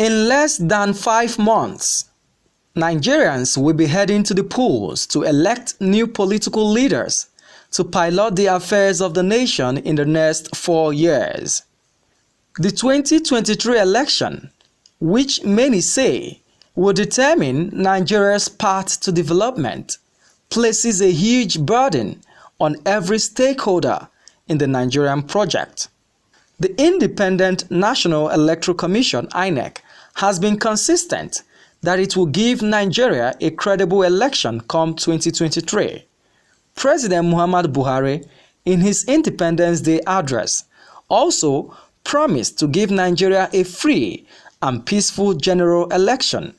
In less than 5 months, Nigerians will be heading to the polls to elect new political leaders to pilot the affairs of the nation in the next 4 years. The 2023 election, which many say will determine Nigeria's path to development, places a huge burden on every stakeholder in the Nigerian project. The Independent National Electoral Commission (INEC) has been consistent that it will give Nigeria a credible election come 2023. President Muhammadu Buhari, in his Independence Day address, also promised to give Nigeria a free and peaceful general election.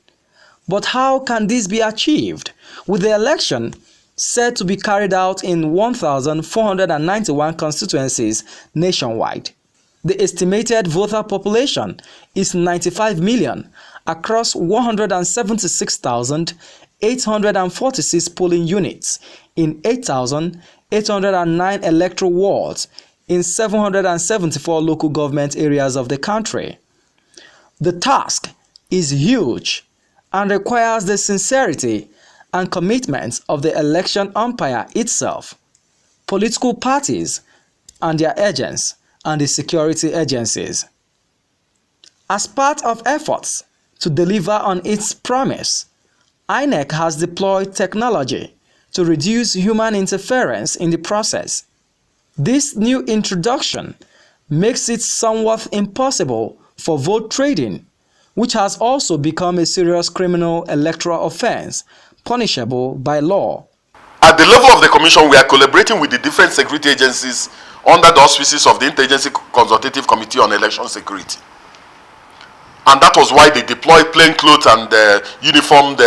But how can this be achieved with the election said to be carried out in 1,491 constituencies nationwide? The estimated voter population is 95 million across 176,846 polling units in 8,809 electoral wards in 774 local government areas of the country. The task is huge and requires the sincerity and commitment of the election umpire itself, political parties and their agents, and the security agencies. As part of efforts to deliver on its promise, INEC has deployed technology to reduce human interference in the process. This new introduction makes it somewhat impossible for vote trading, which has also become a serious criminal electoral offense punishable by law. At the level of the Commission, we are collaborating with the different security agencies under the auspices of the Interagency Consultative Committee on Election Security. And that was why they deployed plainclothes and uniformed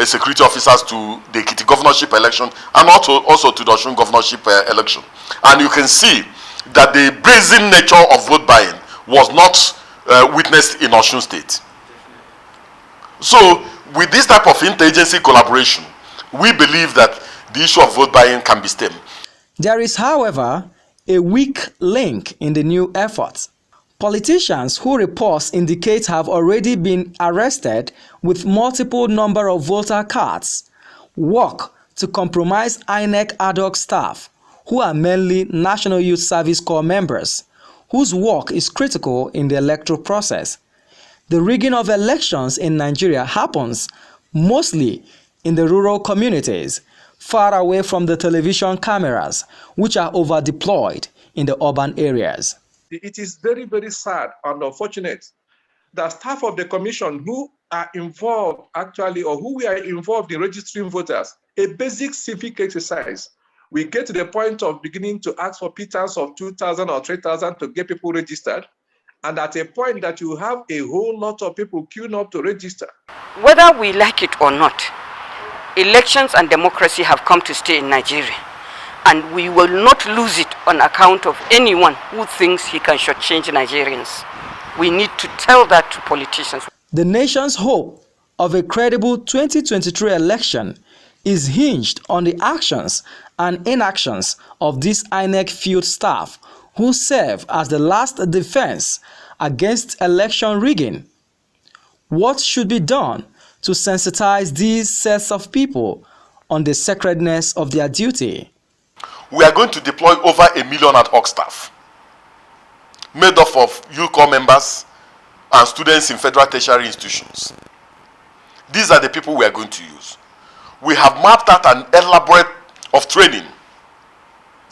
security officers to the Ekiti governorship election and also to the Osun governorship election. And you can see that the brazen nature of vote buying was not witnessed in Osun State. So, with this type of interagency collaboration, we believe that the issue of vote buying can be stemmed. There is, however, a weak link in the new efforts. Politicians who reports indicate have already been arrested with multiple number of voter cards work to compromise INEC ad hoc staff who are mainly National Youth Service Corps members whose work is critical in the electoral process. The rigging of elections in Nigeria happens mostly in the rural communities, far away from the television cameras, which are over-deployed in the urban areas. It is very, very sad and unfortunate that staff of the commission who are involved actually, or who are involved in registering voters, a basic civic exercise, we get to the point of beginning to ask for pittance of 2,000 or 3,000 to get people registered. And at a point that you have a whole lot of people queuing up to register. Whether we like it or not, elections and democracy have come to stay in Nigeria. And we will not lose it on account of anyone who thinks he can shortchange Nigerians. We need to tell that to politicians. The nation's hope of a credible 2023 election is hinged on the actions and inactions of this INEC field staff who serve as the last defense against election rigging. What should be done to sensitize these sets of people on the sacredness of their duty? We are going to deploy over 1 million ad hoc staff, made up of youth corps members and students in federal tertiary institutions. These are the people we are going to use. We have mapped out an elaborate of training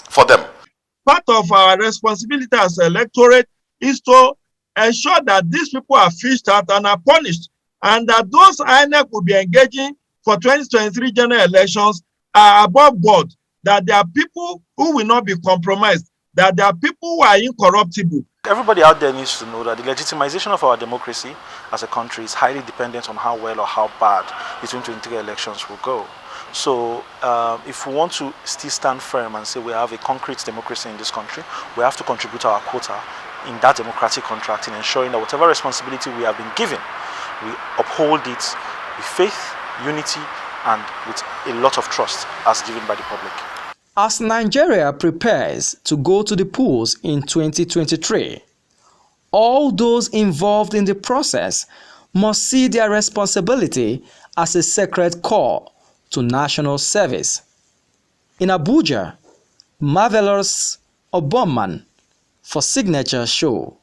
for them. Part of our responsibility as electorate is to ensure that these people are fished out and are punished, and that those INEC will be engaging for 2023 general elections are above board, that there are people who will not be compromised, that there are people who are incorruptible. Everybody out there needs to know that the legitimization of our democracy as a country is highly dependent on how well or how bad the 2023 elections will go. So if we want to still stand firm and say we have a concrete democracy in this country, we have to contribute our quota in that democratic contract in ensuring that whatever responsibility we have been given, we uphold it with faith, unity, and with a lot of trust as given by the public. As Nigeria prepares to go to the polls in 2023, all those involved in the process must see their responsibility as a sacred call to national service. In Abuja, Marvelous Obomman for Signature Show.